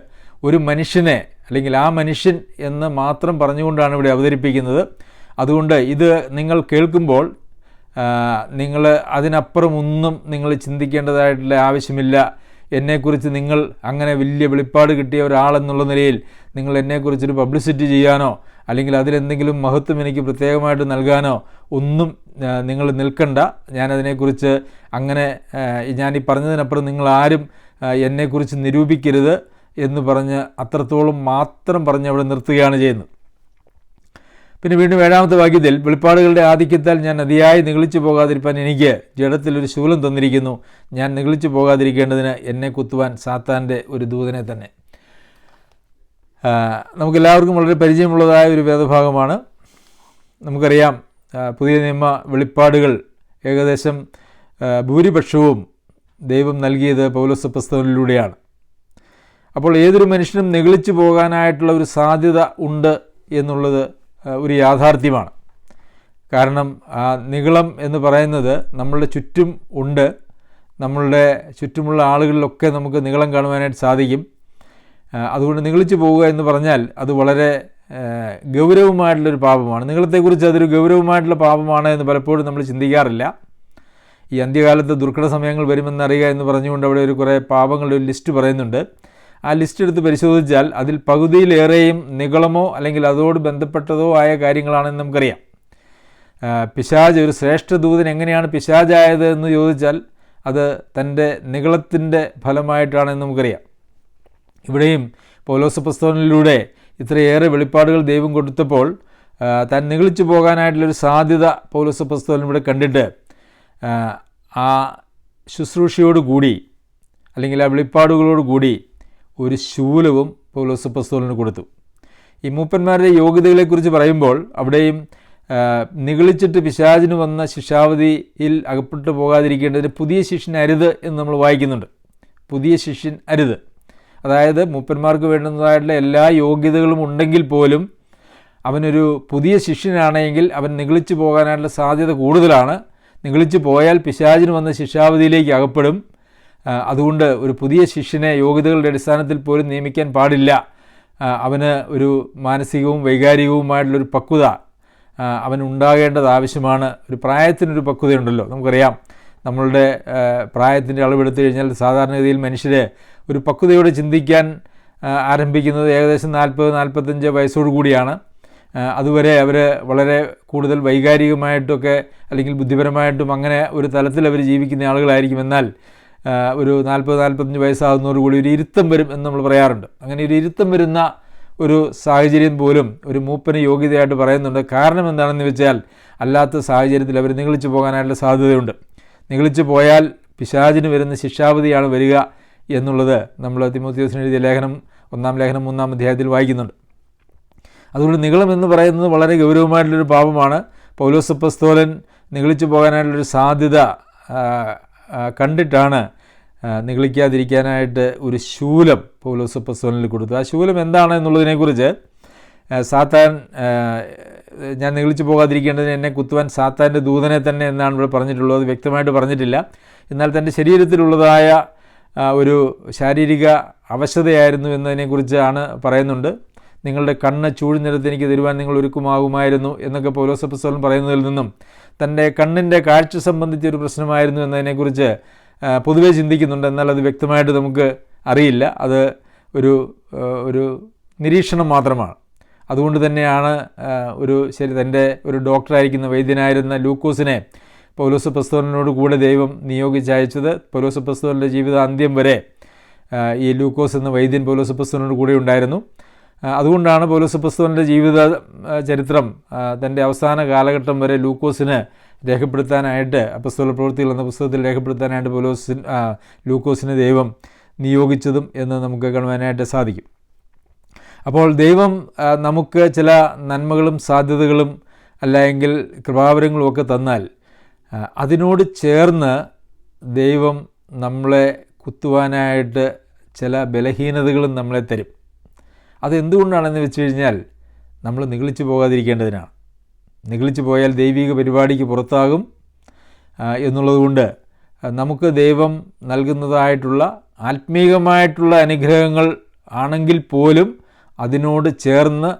ഒരു മനുഷ്യനെ, അല്ലെങ്കിൽ ആ മനുഷ്യൻ എന്ന് മാത്രം പറഞ്ഞുകൊണ്ടാണ് ഇവിടെ അവതരിപ്പിക്കുന്നത്. അതുകൊണ്ട് ഇത് നിങ്ങൾ കേൾക്കുമ്പോൾ നിങ്ങൾ അതിനപ്പുറം ഒന്നും നിങ്ങൾ ചിന്തിക്കേണ്ടതായിട്ടുള്ള ആവശ്യമില്ല. എന്നെക്കുറിച്ച് നിങ്ങൾ അങ്ങനെ വലിയ വെളിപ്പാട് കിട്ടിയ ഒരാളെന്നുള്ള നിലയിൽ നിങ്ങൾ എന്നെക്കുറിച്ചൊരു പബ്ലിസിറ്റി ചെയ്യാനോ അല്ലെങ്കിൽ അതിലെന്തെങ്കിലും മഹത്വം എനിക്ക് പ്രത്യേകമായിട്ട് നൽകാനോ ഒന്നും നിങ്ങൾ നിൽക്കണ്ട. ഞാനതിനെക്കുറിച്ച് അങ്ങനെ ഞാനീ പറഞ്ഞതിനപ്പുറം നിങ്ങളാരും എന്നെക്കുറിച്ച് നിരൂപിക്കരുത് എന്ന് പറഞ്ഞ് അത്രത്തോളം മാത്രം പറഞ്ഞ് അവിടെ നിർത്തുകയാണ് ചെയ്യുന്നത്. പിന്നെ വീണ്ടും 7-ാമത്തെ വാക്യത്തിൽ, വെളിപ്പാടുകളുടെ ആധിക്യത്താൽ ഞാൻ അതിയായി നിഗളിച്ചു പോകാതിരിക്കാൻ എനിക്ക് ജഡത്തിലൊരു ശൂലം തന്നിരിക്കുന്നു. ഞാൻ നിഗളിച്ചു പോകാതിരിക്കേണ്ടതിന് എന്നെ കുത്തുവാൻ സാത്താൻ്റെ ഒരു ദൂതനെ തന്നെ. നമുക്കെല്ലാവർക്കും വളരെ പരിചയമുള്ളതായ ഒരു വേദഭാഗമാണ്. നമുക്കറിയാം, പുതിയ നിയമ വെളിപ്പാടുകൾ ഏകദേശം ഭൂരിപക്ഷവും ദൈവം നൽകിയത് പൗലോസ് അപ്പോസ്തലനിലൂടെയാണ്. അപ്പോൾ ഏതൊരു മനുഷ്യനും നിഗളിച്ചു പോകാനായിട്ടുള്ള ഒരു സാധ്യത ഉണ്ട് എന്നുള്ളത് ഒരു യാഥാർത്ഥ്യമാണ്. കാരണം നിഗളം എന്ന് പറയുന്നത് നമ്മളുടെ ചുറ്റും ഉണ്ട്. നമ്മളുടെ ചുറ്റുമുള്ള ആളുകളിലൊക്കെ നമുക്ക് നിഗളം കാണുവാനായിട്ട് സാധിക്കും. അതുകൊണ്ട് നിഗളിച്ചു പോവുക എന്ന് പറഞ്ഞാൽ അത് വളരെ ഗൗരവമായിട്ടുള്ളൊരു പാപമാണ്. നിഗളത്തെക്കുറിച്ച് അതൊരു ഗൗരവമായിട്ടുള്ള പാപമാണ് എന്ന് പലപ്പോഴും നമ്മൾ ചിന്തിക്കാറില്ല. ഈ അന്ത്യകാലത്ത് ദുർഘട സമയങ്ങൾ വരുമെന്നറിയുക എന്ന് പറഞ്ഞുകൊണ്ട് അവിടെ ഒരു കുറേ പാപങ്ങളുടെ ഒരു ലിസ്റ്റ് പറയുന്നുണ്ട്. ആ ലിസ്റ്റ് എടുത്ത് പരിശോധിച്ചാൽ അതിൽ പകുതിയിലേറെയും നിഗളമോ അല്ലെങ്കിൽ അതോട് ബന്ധപ്പെട്ടതോ ആയ കാര്യങ്ങളാണെന്ന് നമുക്കറിയാം. പിശാച്, ഒരു ശ്രേഷ്ഠ ദൂതൻ എങ്ങനെയാണ് പിശാചായത് എന്ന് ചോദിച്ചാൽ അത് തൻ്റെ നിഗളത്തിൻ്റെ ഫലമായിട്ടാണെന്ന് നമുക്കറിയാം. ഇവിടെയും പൗലോസ് അപ്പോസ്തലനിലൂടെ ഇത്രയേറെ വെളിപ്പാടുകൾ ദൈവം കൊടുത്തപ്പോൾ താൻ നിഗളിച്ചു പോകാനായിട്ടുള്ളൊരു സാധ്യത പൗലോസ് അപ്പോസ്തലൻ ഇവിടെ കണ്ടിട്ട് ആ ശുശ്രൂഷയോടുകൂടി അല്ലെങ്കിൽ ആ വെളിപ്പാടുകളോടുകൂടി ഒരു ശൂലവും പൗലോസ് അപ്പോസ്തലന് കൊടുത്തു. ഈ മൂപ്പന്മാരുടെ യോഗ്യതകളെക്കുറിച്ച് പറയുമ്പോൾ അവിടെയും നിഗളിച്ചിട്ട് പിശാചിന് വന്ന ശിക്ഷാവധിയിൽ അകപ്പെട്ടു പോകാതിരിക്കേണ്ടതിന് പുതിയ ശിഷ്യൻ അരുത് എന്ന് നമ്മൾ വായിക്കുന്നുണ്ട്. പുതിയ ശിഷ്യൻ അരുത്, അതായത് മൂപ്പന്മാർക്ക് വേണ്ടുന്നതായിട്ടുള്ള എല്ലാ യോഗ്യതകളും ഉണ്ടെങ്കിൽ പോലും അവനൊരു പുതിയ ശിഷ്യനാണെങ്കിൽ അവൻ നിഗളിച്ചു പോകാനായിട്ടുള്ള സാധ്യത കൂടുതലാണ്. നിഗളിച്ചു പോയാൽ പിശാചിന് വന്ന ശിക്ഷാവധിയിലേക്ക് അകപ്പെടും. അതുകൊണ്ട് ഒരു പുതിയ ശിഷ്യനെ യോഗ്യതകളുടെ അടിസ്ഥാനത്തിൽ പോലും നിയമിക്കാൻ പാടില്ല. അവന് ഒരു മാനസികവും വൈകാരികവുമായിട്ടുള്ളൊരു പക്വത അവനുണ്ടാകേണ്ടത് ആവശ്യമാണ്. ഒരു പ്രായത്തിനൊരു പക്വതയുണ്ടല്ലോ, നമുക്കറിയാം. നമ്മളുടെ പ്രായത്തിൻ്റെ അളവെടുത്തു കഴിഞ്ഞാൽ സാധാരണഗതിയിൽ മനുഷ്യർ ഒരു പക്വതയോടെ ചിന്തിക്കാൻ ആരംഭിക്കുന്നത് ഏകദേശം 40-45 വയസ്സോടുകൂടിയാണ്. അതുവരെ അവർ വളരെ കൂടുതൽ വൈകാരികമായിട്ടൊക്കെ അല്ലെങ്കിൽ ബുദ്ധിപരമായിട്ടും അങ്ങനെ ഒരു തലത്തിൽ അവർ ജീവിക്കുന്ന ആളുകളായിരിക്കും. എന്നാൽ ഒരു 40-45 വയസ്സാകുന്നതോടുകൂടി ഒരു ഇരുത്തം വരും എന്ന് നമ്മൾ പറയാറുണ്ട്. അങ്ങനെ ഒരു ഇരുത്തം വരുന്ന ഒരു സാഹചര്യം പോലും ഒരു മൂപ്പന് യോഗ്യതയായിട്ട് പറയുന്നുണ്ട്. കാരണം എന്താണെന്ന് വെച്ചാൽ അല്ലാത്ത സാഹചര്യത്തിൽ അവർ നിഗളിച്ചു പോകാനായിട്ടുള്ള സാധ്യതയുണ്ട്. നിഗളിച്ചു പോയാൽ പിശാചിന് വരുന്ന ശിക്ഷാവധിയാണ് വരിക എന്നുള്ളത് നമ്മൾ തിമോഥെയോസിന് എഴുതിയ ലേഖനം 1-ാം ലേഖനം 3-ാം അധ്യായത്തിൽ വായിക്കുന്നുണ്ട്. അതുകൊണ്ട് നിഗളം എന്ന് പറയുന്നത് വളരെ ഗൗരവമായിട്ടുള്ളൊരു പാപമാണ്. പൗലോസ് അപ്പോസ്തലൻ നിഗളിച്ചു പോകാനായിട്ടുള്ളൊരു സാധ്യത കണ്ടിട്ടാണ് നിഗളിക്കാതിരിക്കാനായിട്ട് ഒരു ശൂലം പൗലോസ് അപ്പോസ്തലനിൽ കൊടുത്തു. ആ ശൂലം എന്താണ് എന്നുള്ളതിനെക്കുറിച്ച് സാത്താൻ ഞാൻ നിഗളിച്ചു പോകാതിരിക്കേണ്ടതിന് എന്നെ കുത്തുവാൻ സാത്താൻ്റെ ദൂതനെ തന്നെ എന്നാണ് ഇവിടെ പറഞ്ഞിട്ടുള്ളത്. അത് വ്യക്തമായിട്ട് പറഞ്ഞിട്ടില്ല. എന്നാൽ തൻ്റെ ശരീരത്തിലുള്ളതായ ഒരു ശാരീരിക അവശതയായിരുന്നു എന്നതിനെക്കുറിച്ചാണ് പറയുന്നുണ്ട്. നിങ്ങളുടെ കണ്ണ് ചൂഴ്ന്നെടുത്ത് എനിക്ക് തരുവാൻ നിങ്ങൾ ഒരുക്കമാകുമായിരുന്നു എന്നൊക്കെ പൗലോസ് അപ്പോസ്തലൻ പറയുന്നതിൽ നിന്നും തൻ്റെ കണ്ണിൻ്റെ കാഴ്ച സംബന്ധിച്ചൊരു പ്രശ്നമായിരുന്നു എന്നതിനെക്കുറിച്ച് പൊതുവെ ചിന്തിക്കുന്നുണ്ട്. എന്നാൽ അത് വ്യക്തമായിട്ട് നമുക്ക് അറിയില്ല. അത് ഒരു നിരീക്ഷണം മാത്രമാണ്. അതുകൊണ്ട് തന്നെയാണ് തൻ്റെ ഒരു ഡോക്ടറായിരിക്കുന്ന വൈദ്യനായിരുന്ന ലൂക്കോസിനെ പൗലോസ് അപ്പോസ്തലനോട് കൂടെ ദൈവം നിയോഗിച്ചയച്ചത്. പൗലോസ് അപ്പോസ്തലൻ്റെ ജീവിതാന്ത്യം വരെ ഈ ലൂക്കോസ് എന്ന വൈദ്യൻ പൗലോസ് അപ്പോസ്തലനോട് കൂടെ ഉണ്ടായിരുന്നു. അതുകൊണ്ടാണ് പൗലോസ് അപ്പോസ്തലൻ്റെ ജീവിത ചരിത്രം തൻ്റെ അവസാന കാലഘട്ടം വരെ ലൂക്കോസിന് രേഖപ്പെടുത്താനായിട്ട് അപ്പോസ്തല പ്രവൃത്തികൾ എന്ന പുസ്തകത്തിൽ രേഖപ്പെടുത്താനായിട്ട് ലൂക്കോസിനെ ദൈവം നിയോഗിച്ചതും എന്ന് നമുക്ക് കാണുവാനായിട്ട് സാധിക്കും. അപ്പോൾ ദൈവം നമുക്ക് ചില നന്മകളും സാധ്യതകളും അല്ലെങ്കിൽ കൃപാവരങ്ങളും ഒക്കെ തന്നാൽ അതിനോട് ചേർന്ന് ദൈവം നമ്മളെ കുത്തുവാനായിട്ട് ചില ബലഹീനതകളും നമ്മളെ തരും. അതെന്തുകൊണ്ടാണെന്ന് വെച്ച് കഴിഞ്ഞാൽ നമ്മൾ നിഗളിച്ചു പോകാതിരിക്കേണ്ടതിനാണ്. നിഗളിച്ചു പോയാൽ ദൈവിക പരിപാടിക്ക് പുറത്താകും എന്നുള്ളതുകൊണ്ട് നമുക്ക് ദൈവം നൽകുന്നതായിട്ടുള്ള ആത്മീകമായിട്ടുള്ള അനുഗ്രഹങ്ങൾ ആണെങ്കിൽ പോലും അതിനോട് ചേർന്ന്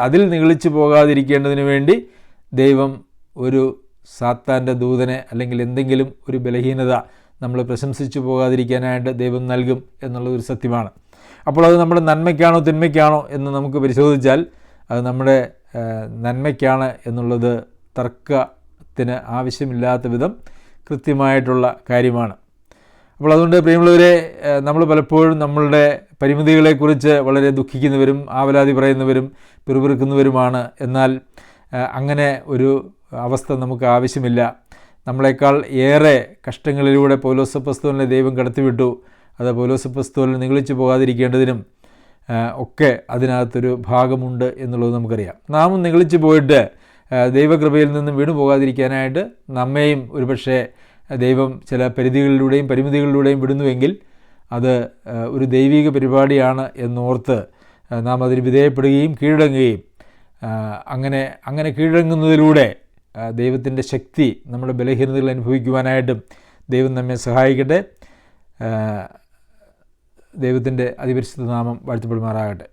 അതിൽ നിഗളിച്ചു പോകാതിരിക്കേണ്ടതിന് വേണ്ടി ദൈവം ഒരു സാത്താൻ്റെ ദൂതനെ അല്ലെങ്കിൽ എന്തെങ്കിലും ഒരു ബലഹീനത നമ്മൾ പ്രശംസിച്ചു പോകാതിരിക്കാനായിട്ട് ദൈവം നൽകും എന്നുള്ളതൊരു സത്യമാണ്. അപ്പോൾ അത് നമ്മുടെ നന്മയ്ക്കാണോ തിന്മയ്ക്കാണോ എന്ന് നമുക്ക് പരിശോധിച്ചാൽ അത് നമ്മുടെ നന്മയ്ക്കാണ് എന്നുള്ളത് തർക്കത്തിന് ആവശ്യമില്ലാത്ത വിധം കൃത്യമായിട്ടുള്ള കാര്യമാണ്. അപ്പോൾ അതുകൊണ്ട് പ്രിയമുള്ളവരെ, നമ്മൾ പലപ്പോഴും നമ്മളുടെ പരിമിതികളെക്കുറിച്ച് വളരെ ദുഃഖിക്കുന്നവരും ആവലാതി പറയുന്നവരും പിറുപിറുക്കുന്നവരുമാണ്. എന്നാൽ അങ്ങനെ ഒരു അവസ്ഥ നമുക്ക് ആവശ്യമില്ല. നമ്മളെക്കാൾ ഏറെ കഷ്ടങ്ങളിലൂടെ പൗലോസ് അപ്പോസ്തലനെ ദൈവം കടത്തിവിട്ടു. അത് പൗലോസ് അപ്പോസ്തലൻ നിഗളിച്ചു പോകാതിരിക്കേണ്ടതിനും ഒക്കെ അതിനകത്തൊരു ഭാഗമുണ്ട് എന്നുള്ളത് നമുക്കറിയാം. നാമും നിഗളിച്ചു പോയിട്ട് ദൈവകൃപയിൽ നിന്നും വീണു പോകാതിരിക്കാനായിട്ട് നമ്മെയും ഒരുപക്ഷെ ദൈവം ചില പരിമിതികളിലൂടെയും വിടുന്നുവെങ്കിൽ അത് ഒരു ദൈവിക പരിപാടിയാണ് എന്നോർത്ത് നാം അതിന് വിധേയപ്പെടുകയും കീഴടങ്ങുകയും അങ്ങനെ കീഴടങ്ങുന്നതിലൂടെ ദൈവത്തിൻ്റെ ശക്തി നമ്മുടെ ബലഹീനതകൾ അനുഭവിക്കുവാനായിട്ടും ദൈവം നമ്മെ സഹായിക്കട്ടെ. ദൈവത്തിൻ്റെ അതിപരിശുദ്ധ നാമം വാഴ്ത്തപ്പെടുമാറാകട്ടെ.